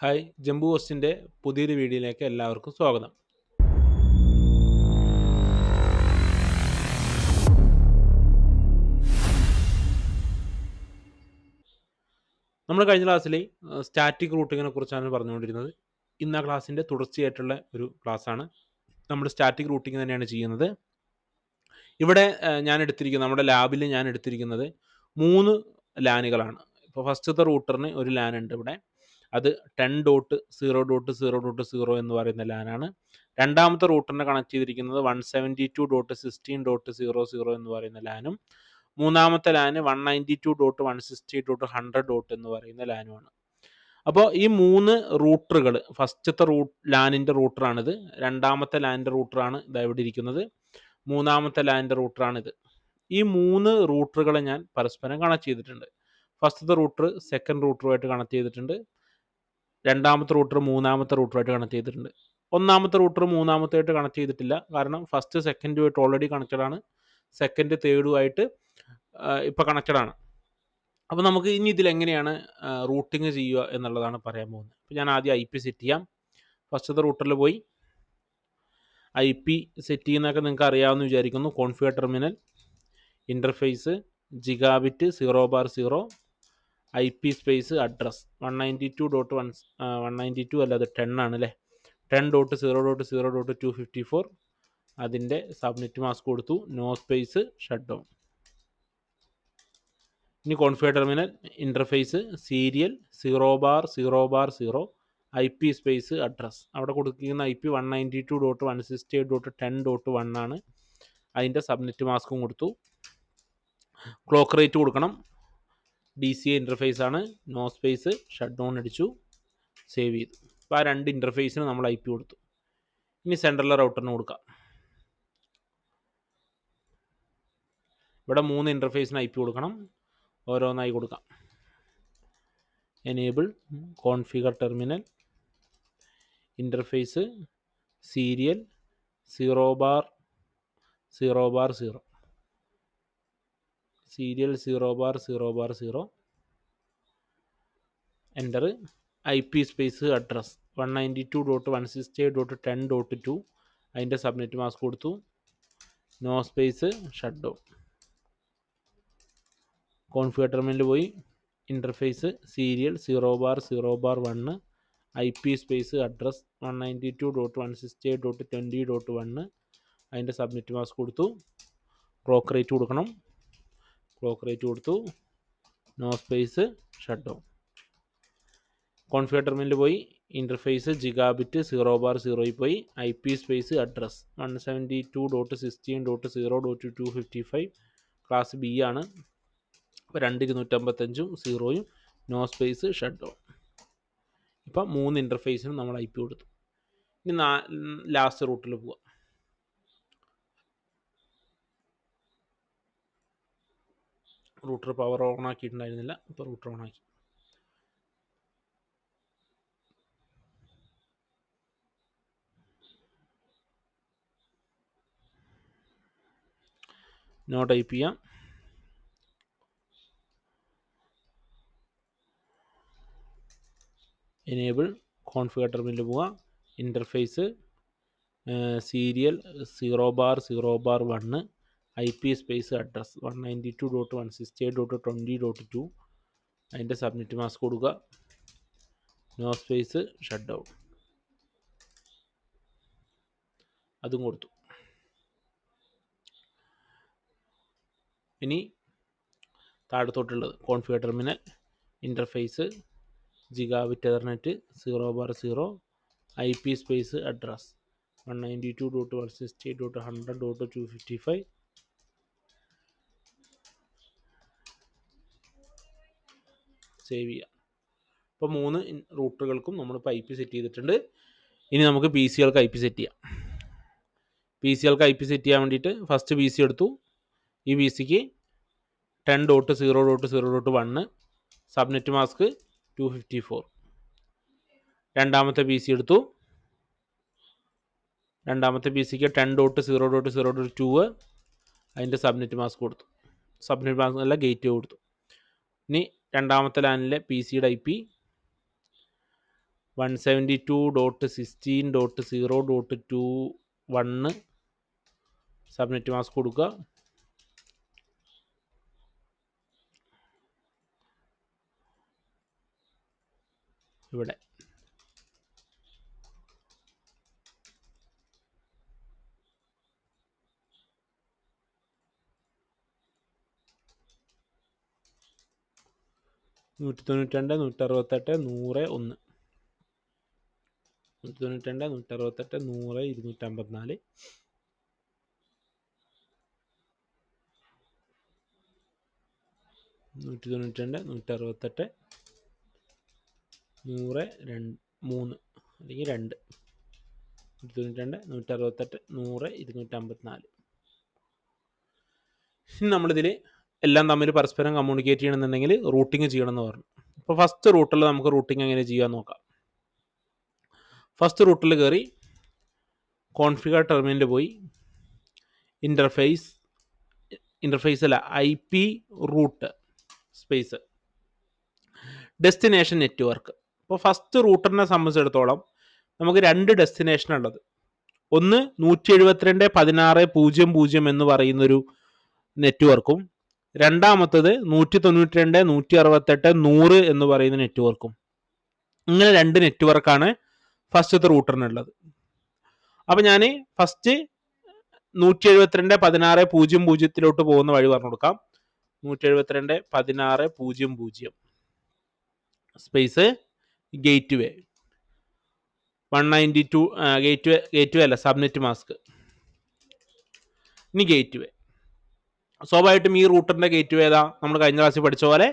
Hi, ജംബു ഹോസ്റ്റിൻ്റെ പുതിയൊരു വീഡിയോയിലേക്ക് എല്ലാവർക്കും സ്വാഗതം. നമ്മൾ കഴിഞ്ഞ ക്ലാസ്സിൽ സ്റ്റാറ്റിക് റൂട്ടിങ്ങിനെ കുറിച്ചാണ് പറഞ്ഞുകൊണ്ടിരുന്നത്. ഇന്ന് ആ ക്ലാസ്സിൻ്റെ തുടർച്ചയായിട്ടുള്ള ഒരു ക്ലാസ്സാണ്. നമ്മൾ സ്റ്റാറ്റിക് റൂട്ടിങ് തന്നെയാണ് ചെയ്യുന്നത്. ഇവിടെ നമ്മുടെ ലാബിൽ ഞാൻ എടുത്തിരിക്കുന്നത് 3 ലാനുകളാണ്. ഇപ്പോൾ ഫസ്റ്റത്തെ റൂട്ടറിന് ഒരു ലാൻ ഉണ്ട് ഇവിടെ. അത് 10.0.0.0 എന്ന് പറയുന്ന ലാനാണ്. രണ്ടാമത്തെ റൂട്ടറിനെ കണക്ട് ചെയ്തിരിക്കുന്നത് 172.16.00 എന്ന് പറയുന്ന ലാനും മൂന്നാമത്തെ ലാന് 192.168.100 എന്ന് പറയുന്ന ലാനുമാണ്. അപ്പോൾ ഈ 3 റൂട്ടറുകൾ, ഫസ്റ്റത്തെ ലാനിൻ്റെ റൂട്ടറാണിത്, രണ്ടാമത്തെ ലാനിൻ്റെ റൂട്ടറാണ് ഇവിടെ ഇരിക്കുന്നത്, മൂന്നാമത്തെ ലാനിൻ്റെ റൂട്ടറാണിത്. ഈ 3 റൂട്ടറുകളെ ഞാൻ പരസ്പരം കണക്ട് ചെയ്തിട്ടുണ്ട്. ഫസ്റ്റത്തെ റൂട്ടർ സെക്കൻഡ് റൂട്ടറുമായിട്ട് കണക്ട് ചെയ്തിട്ടുണ്ട്, രണ്ടാമത്തെ റൂട്ടർ മൂന്നാമത്തെ റൂട്ടറുമായിട്ട് കണക്ട് ചെയ്തിട്ടുണ്ട്. ഒന്നാമത്തെ റൂട്ടർ മൂന്നാമത്തേയായിട്ട് കണക്ട് ചെയ്തിട്ടില്ല, കാരണം ഫസ്റ്റ് സെക്കൻഡുമായിട്ട് ഓൾറെഡി കണക്റ്റഡ് ആണ്, സെക്കൻഡ് തേർഡുമായിട്ട് ഇപ്പോൾ കണക്റ്റഡ് ആണ്. അപ്പോൾ നമുക്ക് ഇനി ഇതിലെങ്ങനെയാണ് റൂട്ടിങ് ചെയ്യുക എന്നുള്ളതാണ് പറയാൻ പോകുന്നത്. അപ്പോൾ ഞാൻ ആദ്യം IP സെറ്റ് ചെയ്യാം. ഫസ്റ്റത്തെ റൂട്ടറിൽ പോയി IP സെറ്റ് ചെയ്യുന്നതൊക്കെ നിങ്ങൾക്ക് അറിയാമെന്ന് വിചാരിക്കുന്നു. Configure terminal, interface, gigabit 0/0, IP space address 192.192 അല്ല, അത് 10 ആണ് അല്ലേ, 10.0.0.254. അതിൻ്റെ സബ്നെറ്റ് മാസ്ക് കൊടുത്തു, നോ സ്പേസ്, ഷട്ട് ഡൗൺ. ഇനി configure terminal, interface, serial 0/0/0, IP space address. അവിടെ കൊടുത്തിരിക്കുന്ന IP 192.168.10.1 ആണ്. അതിൻ്റെ സബ്നെറ്റ് മാസ്കും കൊടുത്തു. ക്ലോക്ക് റേറ്റ് കൊടുക്കണം. DCA ഇൻ്റർഫേസ് ആണ്, നോ സ്പേസ്, ഷട്ട് ഡൗൺ അടിച്ചു, സേവ് ചെയ്തു. അപ്പോൾ ആ 2 ഇൻ്റർഫേസിന് നമ്മൾ IP കൊടുത്തു. ഇനി സെൻട്രൽ റൗട്ടറിന് കൊടുക്കാം. ഇവിടെ 3 ഇൻ്റർഫേസിന് IP കൊടുക്കണം, ഓരോന്നായി കൊടുക്കാം. Enable, configure terminal, interface, serial 0/0/0, serial 0/0/0, enter. IP space address 192.168.10.2, അതിൻ്റെ സബ്നെറ്റ് മാസ്ക് കൊടുത്തു, no space, shut down. Configure ടെർമിനലിൽ പോയി interface, serial 0/0/1, IP space address 192.168.20.1, അതിൻ്റെ സബ്നെറ്റ് മാസ്ക് കൊടുത്തു. ക്ലോക്ക് റേറ്റ് കൊടുക്കണം, ക്ലോക്ക് റേറ്റ് കൊടുത്തു, no space, shut down. Configure ടെർമിനലിൽ പോയി ഇൻ്റർഫേസ്, ജിഗാബിറ്റ് 0/0 പോയി IP space address 172.16.0.255, class B ആണ്. 2,255 0, നോ സ്പേസ്, ഷട്ട് ഡൗൺ. ഇപ്പം 3 ഇൻ്റർഫേസിനും നമ്മൾ IP കൊടുത്തു. ഇനി ലാസ്റ്റ് റൂട്ടിൽ പോവാം. റൂട്ടർ പവർ ഓൺ ആക്കിയിട്ടുണ്ടായിരുന്നില്ല, ഇപ്പോൾ റൂട്ടർ ഓൺ ആക്കി. നോ ടൈപ്പ് ചെയ്യാം. എനേബിൾ, കോൺഫിഗർ ടെർമിനലിൽ പോവുക, interface, serial 0/0/1, IP space address 192.168.20.2, അതിൻ്റെ സബ്നെറ്റ് മാസ്ക് കൊടുക്കുക, നോ സ്പേസ്, ഷട്ട് ഡൗൺ. അതും കൊടുത്തു. ഇനി താഴത്തോട്ടുള്ളത് configure terminal, interface, gigabit ethernet 0/0, IP space address 192.168.100.255, save ചെയ്യാം. ഇപ്പോൾ 3 റൂട്ടറുകൾക്കും നമ്മളിപ്പോൾ IP സെറ്റ് ചെയ്തിട്ടുണ്ട്. ഇനി നമുക്ക് PC-കൾക്ക് IP സെറ്റ് ചെയ്യാം. PC-കൾക്ക് IP സെറ്റ് ചെയ്യാൻ വേണ്ടിയിട്ട് ഫസ്റ്റ് PC എടുത്തു. ഈ PCക്ക് 10.0.0.1, സബ്നെറ്റ് മാസ്ക് 254. രണ്ടാമത്തെ PC എടുത്തു. രണ്ടാമത്തെ PCക്ക് 10.0.0.2, അതിൻ്റെ സബ്നെറ്റ് മാസ്ക് കൊടുത്തു. സബ്നെറ്റ് മാസ്ക് അല്ല, ഗേറ്റ് കൊടുത്തു. ഇനി രണ്ടാമത്തെ ലാനിലെ PCയുടെ IP 172.16.0.21 സബ്നെറ്റ് മാസ്ക് കൊടുക്കുക. ഇവിടെ നൂറ്റി 100 100 100 254 192 168 100 3 അല്ലെങ്കിൽ 2 192 168 100 254. നമ്മളിതിൽ എല്ലാം തമ്മിൽ പരസ്പരം കമ്മ്യൂണിക്കേറ്റ് ചെയ്യണമെന്നുണ്ടെങ്കിൽ റൂട്ടിങ് ചെയ്യണമെന്ന് പറഞ്ഞു. അപ്പോൾ ഫസ്റ്റ് റൂട്ടിൽ നമുക്ക് റൂട്ടിങ് എങ്ങനെ ചെയ്യാൻ നോക്കാം. ഫസ്റ്റ് റൂട്ടിൽ കയറി കോൺഫിഗർ ടെർമിനലിൽ പോയി ഇൻ്റർഫേസ് അല്ല IP route space destination network. അപ്പോൾ ഫസ്റ്റ് റൂട്ടറിനെ സംബന്ധിച്ചിടത്തോളം നമുക്ക് 2 ഡെസ്റ്റിനേഷൻ ഉള്ളത്. ഒന്ന് 172.16.00 എന്ന് പറയുന്നൊരു നെറ്റ്വർക്കും രണ്ടാമത്തത് 192.168.100 എന്ന് പറയുന്ന നെറ്റ്വർക്കും. ഇങ്ങനെ 2 നെറ്റ്വർക്കാണ് ഫസ്റ്റത്തെ റൂട്ടറിനുള്ളത്. അപ്പം ഞാൻ ഫസ്റ്റ് 172.16.00 പോകുന്ന വഴി പറഞ്ഞു കൊടുക്കാം. 172.16.00 സ്പേസ് ഗേറ്റ് വേ 192 ഗേറ്റ് വേ അല്ല സബ്നെറ്റ് മാസ്ക്. ഇനി ഗേറ്റ് വേ സ്വാഭാവികമായിട്ടും ഈ റൂട്ടറിന്റെ ഗേറ്റ് വേ ഏതാ? നമ്മൾ കഴിഞ്ഞ ക്ലാസ്സിൽ പഠിച്ച പോലെ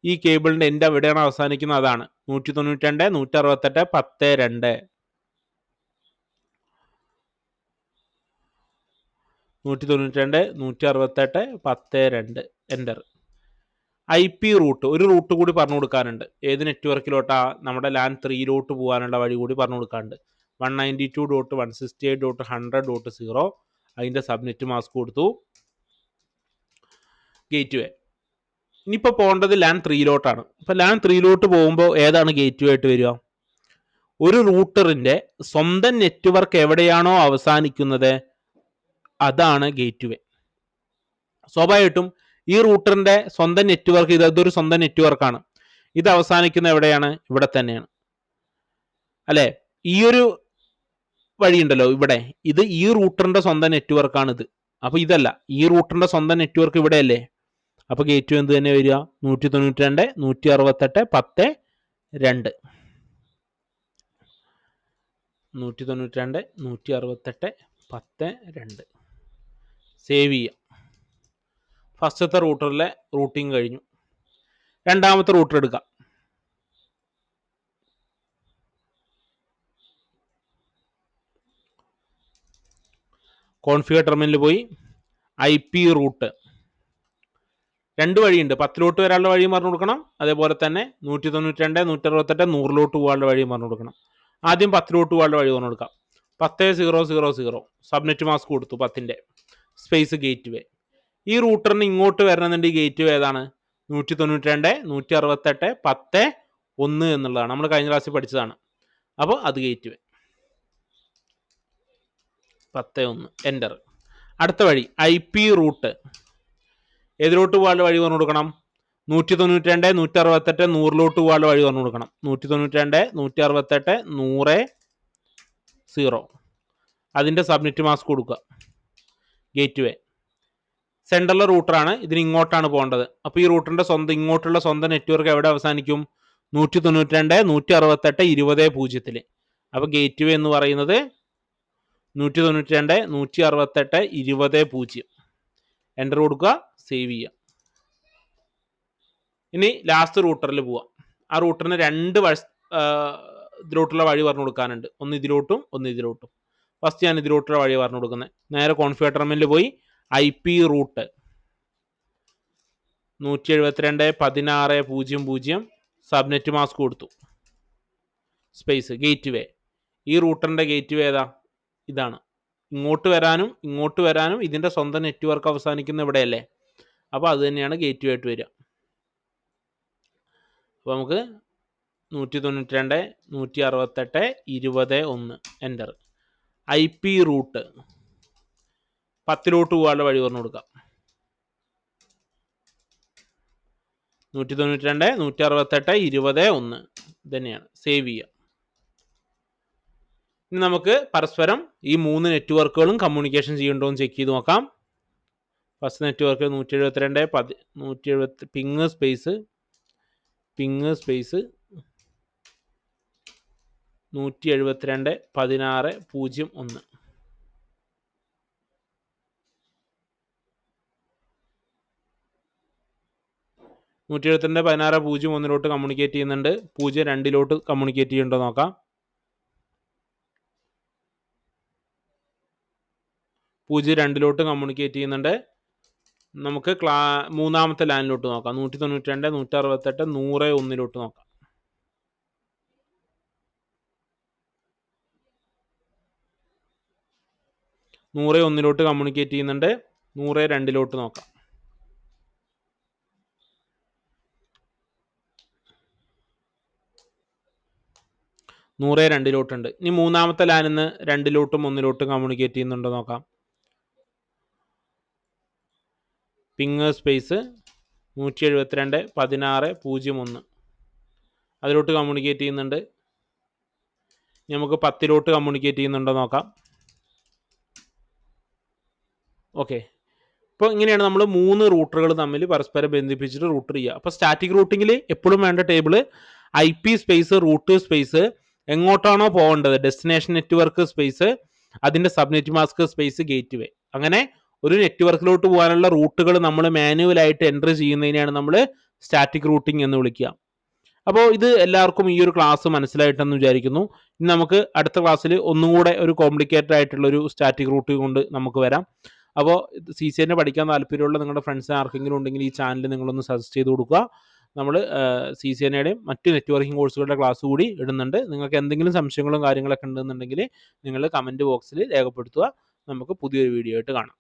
ഈ കേബിളിന്റെ എൻഡ് എവിടെയാണ് അവസാനിക്കുന്നത് അതാണ് 192.168.10.2 192.168.10.2 എൻ്റർ. IP റൂട്ട് ഒരു റൂട്ട് കൂടി പറഞ്ഞു കൊടുക്കാനുണ്ട്. ഏത് നെറ്റ്വർക്കിലോട്ടാ? നമ്മുടെ LAN 3 പോകാനുള്ള വഴി കൂടി പറഞ്ഞു കൊടുക്കാനുണ്ട്. 192.168.100.0 അതിൻ്റെ സബ്നെറ്റ് മാസ്ക് കൊടുത്തു. ഗേറ്റ് വേ ഇനിയിപ്പോൾ പോകേണ്ടത് LAN 3 അപ്പോൾ LAN 3 പോകുമ്പോൾ ഏതാണ് ഗേറ്റ് വേ ആയിട്ട് വരിക? ഒരു റൂട്ടറിൻ്റെ സ്വന്തം നെറ്റ്വർക്ക് എവിടെയാണോ അവസാനിക്കുന്നത് അതാണ് ഗേറ്റ് വേ. സ്വാഭാവികമായിട്ടും ഈ റൂട്ടറിന്റെ സ്വന്തം നെറ്റ്വർക്ക് ഇതൊരു സ്വന്തം നെറ്റ്വർക്കാണ്. ഇത് അവസാനിക്കുന്ന എവിടെയാണ്? ഇവിടെ തന്നെയാണ് അല്ലേ? ഈ ഒരു വഴിയുണ്ടല്ലോ ഇവിടെ, ഇത് ഈ റൂട്ടറിന്റെ സ്വന്തം നെറ്റ്വർക്കാണ് ഇത്. അപ്പൊ ഇതല്ല, ഈ റൂട്ടറിന്റെ സ്വന്തം നെറ്റ്വർക്ക് ഇവിടെയല്ലേ? അപ്പൊ ഗേറ്റ് എന്ത് തന്നെ വരിക? 192.168.10.2 192.168.10.2 സേവ് ചെയ്യുക. ഫസ്റ്റത്തെ റൂട്ടറിലെ റൂട്ടിങ് കഴിഞ്ഞു. രണ്ടാമത്തെ റൂട്ടർ എടുക്കാം. കോൺഫിഗർ ടെർമിനലിൽ പോയി IP റൂട്ട് 2 വഴിയുണ്ട്. 10 വരാനുള്ള വഴിയും പറഞ്ഞു കൊടുക്കണം. അതേപോലെ തന്നെ 192.168.100 പോകാനുള്ള വഴിയും പറഞ്ഞു കൊടുക്കണം. ആദ്യം 10 പോകാനുള്ള വഴി പറഞ്ഞു കൊടുക്കാം. 10.0.0.0 സബ്നെറ്റ് മാസ്ക് കൊടുത്തു 10ന്റെ സ്പേസ് ഗേറ്റ് വേ. ഈ റൂട്ടറിന് ഇങ്ങോട്ട് വരണമെന്നുണ്ടെങ്കിൽ ഗേറ്റ് വേ ഏതാണ്? 192.168.10.1 എന്നുള്ളതാണ്. നമ്മൾ കഴിഞ്ഞ ക്ലാസ്സിൽ പഠിച്ചതാണ്. അപ്പോൾ അത് ഗേറ്റ് വേ 10.1 എൻ്റർ. അടുത്ത വഴി IP റൂട്ട് ഏതിലോട്ട് പോകാനുള്ള വഴി പറഞ്ഞു കൊടുക്കണം? 192.168.100 പോകാനുള്ള വഴി പറഞ്ഞു കൊടുക്കണം. 192.168.100.0 അതിൻ്റെ സബ്നെറ്റ് മാസ്ക് കൊടുക്കുക. ഗേറ്റ് വേ സെൻട്രൽ റൂട്ടറാണ്. ഇതിന് ഇങ്ങോട്ടാണ് പോകേണ്ടത്. അപ്പോൾ ഈ റൂട്ടറിന്റെ ഇങ്ങോട്ടുള്ള സ്വന്തം നെറ്റ്വർക്ക് എവിടെ അവസാനിക്കും? 192.168.20.0. അപ്പോൾ ഗേറ്റ് വേ എന്ന് പറയുന്നത് 192.168.20.0. എൻ്റർ കൊടുക്കുക, സേവ് ചെയ്യുക. ഇനി ലാസ്റ്റ് റൂട്ടറിൽ പോവാം. ആ റൂട്ടറിന് 2 ഇതിലോട്ടുള്ള വഴി പറഞ്ഞു കൊടുക്കാനുണ്ട്. ഒന്ന് ഇതിലോട്ടും ഒന്ന് ഇതിലോട്ടും. ഫസ്റ്റ് ഞാൻ ഇതിലോട്ടുള്ള വഴി പറഞ്ഞു കൊടുക്കുന്നത്. നേരെ കോൺഫിഗർ ടെർമിനലിൽ പോയി IP റൂട്ട് 172.16.00 സബ്നെറ്റ് മാസ്ക് കൊടുത്തു. സ്പേസ് ഗേറ്റ് വേ. ഈ റൂട്ടറിന്റെ ഗേറ്റ് വേ ഏതാ? ഇതാണ്. ഇങ്ങോട്ട് വരാനും ഇതിന്റെ സ്വന്തം നെറ്റ്വർക്ക് അവസാനിക്കുന്ന ഇവിടെയല്ലേ? അപ്പോൾ അത് തന്നെയാണ് ഗേറ്റ് വേ ആയിട്ട് വരിക. അപ്പോൾ നമുക്ക് 192 168 20 1 എൻ്റർ. IP റൂട്ട് 10 പോകാനുള്ള വഴി പറഞ്ഞു കൊടുക്കാം. 192 168 20 1 തന്നെയാണ്. സേവ് ചെയ്യുക. ഇനി നമുക്ക് പരസ്പരം ഈ 3 നെറ്റ്വർക്കുകളും കമ്മ്യൂണിക്കേഷൻ ചെയ്യണ്ടോ എന്ന് ചെക്ക് ചെയ്ത് നോക്കാം. First network 172 170 ping space 172 16 01. 172 16 01 communicate ചെയ്യുന്നുണ്ട്. 02 കമ്മ്യൂണിക്കേറ്റ് ചെയ്യണ്ടോ നോക്കാം. 02 കമ്മ്യൂണിക്കേറ്റ് ചെയ്യുന്നുണ്ട്. നമുക്ക് മൂന്നാമത്തെ ലാനിലോട്ട് നോക്കാം. 192 168 101 നോക്കാം. 101 കമ്മ്യൂണിക്കേറ്റ് ചെയ്യുന്നുണ്ട്. 102 നോക്കാം. 102 ഉണ്ട്. ഇനി മൂന്നാമത്തെ ലാനിൽ നിന്ന് 2 കമ്മ്യൂണിക്കേറ്റ് ചെയ്യുന്നുണ്ടോ നോക്കാം. പിങ് സ്പേസ് 172 16 01 അതിലോട്ട് കമ്മ്യൂണിക്കേറ്റ് ചെയ്യുന്നുണ്ട്. നമുക്ക് 10 കമ്മ്യൂണിക്കേറ്റ് ചെയ്യുന്നുണ്ടോ നോക്കാം. ഓക്കെ. ഇപ്പോൾ ഇങ്ങനെയാണ് നമ്മൾ 3 റൂട്ടറുകൾ തമ്മിൽ പരസ്പരം ബന്ധിപ്പിച്ചിട്ട് റൂട്ടർ ചെയ്യുക. അപ്പോൾ സ്റ്റാറ്റിക് റൂട്ടിങ്ങിൽ എപ്പോഴും വേണ്ട table IP space route space എങ്ങോട്ടാണോ പോകേണ്ടത് ഡെസ്റ്റിനേഷൻ നെറ്റ്വർക്ക് സ്പേസ് അതിൻ്റെ subnet mask space gateway. അങ്ങനെ ഒരു നെറ്റ്വർക്കിലോട്ട് പോകാനുള്ള റൂട്ടുകൾ നമ്മൾ മാനുവലായിട്ട് എൻ്റർ ചെയ്യുന്നതിനെയാണ് നമ്മൾ സ്റ്റാറ്റിക് റൂട്ടിംഗ് എന്ന് വിളിക്കുക. അപ്പോൾ ഇത് എല്ലാവർക്കും ഈ ഒരു ക്ലാസ് മനസ്സിലായിട്ടെന്ന് വിചാരിക്കുന്നു. ഇനി നമുക്ക് അടുത്ത ക്ലാസ്സിൽ ഒന്നും കൂടെ ഒരു കോംപ്ലിക്കേറ്റഡ് ആയിട്ടുള്ള ഒരു സ്റ്റാറ്റിക് റൂട്ടിംഗ് കൊണ്ട് നമുക്ക് വരാം. അപ്പോൾ CCNA പഠിക്കാൻ താല്പര്യമുള്ള നിങ്ങളുടെ ഫ്രണ്ട്സിന് ആർക്കെങ്കിലും ഉണ്ടെങ്കിൽ ഈ ചാനൽ നിങ്ങളൊന്ന് സജസ്റ്റ് ചെയ്ത് കൊടുക്കുക. നമ്മൾ CCNAയുടെയും മറ്റ് നെറ്റ്വർക്കിംഗ് കോഴ്സുകളുടെ ക്ലാസ് കൂടി ഇടുന്നുണ്ട്. നിങ്ങൾക്ക് എന്തെങ്കിലും സംശയങ്ങളും കാര്യങ്ങളൊക്കെ ഉണ്ടെന്നുണ്ടെങ്കിൽ നിങ്ങൾ കമൻറ്റ് ബോക്സിൽ രേഖപ്പെടുത്തുക. നമുക്ക് പുതിയൊരു വീഡിയോ ആയിട്ട് കാണാം.